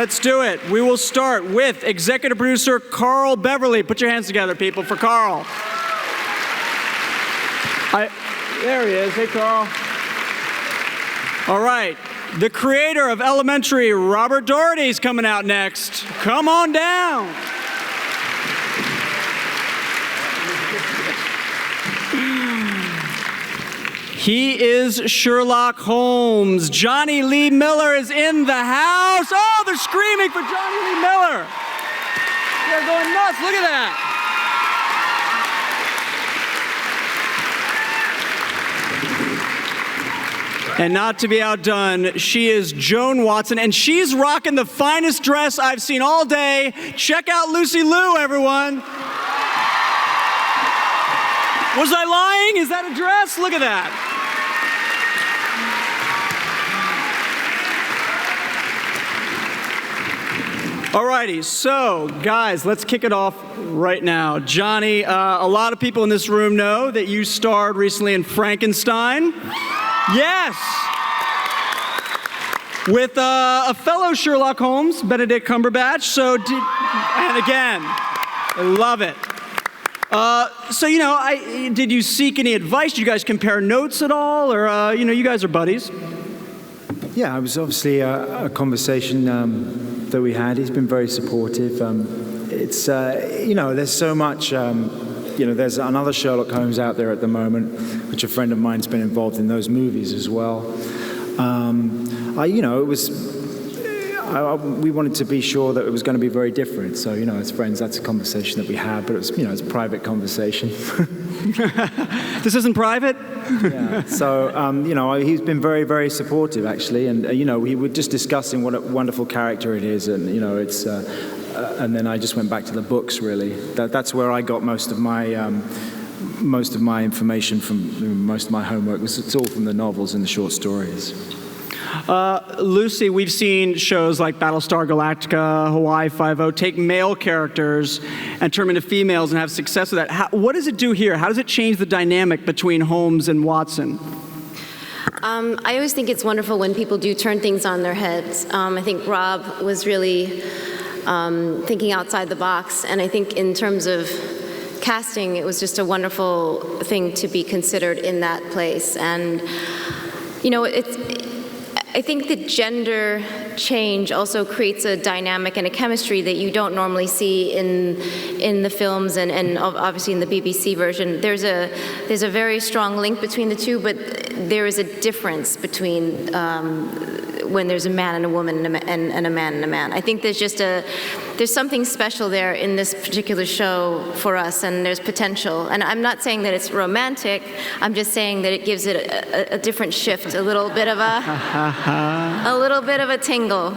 let's do it. We will start with executive producer Carl Beverly. Put your hands together, people, for Carl. There he is. Hey, Carl. All right. The creator of Elementary, Robert Doherty, is coming out next. Come on down. He is Sherlock Holmes. Jonny Lee Miller is in the house. Oh, they're screaming for Jonny Lee Miller. They're going nuts. Look at that. And not to be outdone, she is Joan Watson, and she's rocking the finest dress I've seen all day. Check out Lucy Liu, everyone. Was I lying? Is that a dress? Look at that. Alrighty, so guys, let's kick it off right now. Jonny, a lot of people in this room know that you starred recently in Frankenstein. Yes! With a fellow Sherlock Holmes, Benedict Cumberbatch. And again, I love it. Did you seek any advice? Did you guys compare notes at all? Or, you guys are buddies. Yeah, it was obviously a conversation that we had. He's been very supportive. There's so much, there's another Sherlock Holmes out there at the moment, which a friend of mine's been involved in those movies as well. We wanted to be sure that it was going to be very different. So, as friends, that's a conversation that we had, but it's a private conversation. This isn't private? Yeah. So, he's been very, very supportive, actually. And, we were just discussing what a wonderful character it is. And, and then I just went back to the books, really. That's where I got most of my information from, most of my homework. It's all from the novels and the short stories. Lucy, we've seen shows like Battlestar Galactica, Hawaii Five-0 take male characters and turn them into females and have success with that. What does it do here? How does it change the dynamic between Holmes and Watson? I always think it's wonderful when people do turn things on their heads. I think Rob was really thinking outside the box, and I think in terms of casting, it was just a wonderful thing to be considered in that place. And, I think the gender change also creates a dynamic and a chemistry that you don't normally see in the films and obviously in the BBC version. There's a very strong link between the two, but there is a difference between when there's a man and a woman and a man and a man. I think there's something special there in this particular show for us, and there's potential. And I'm not saying that it's romantic. I'm just saying that it gives it a different shift, a little bit of a tingle.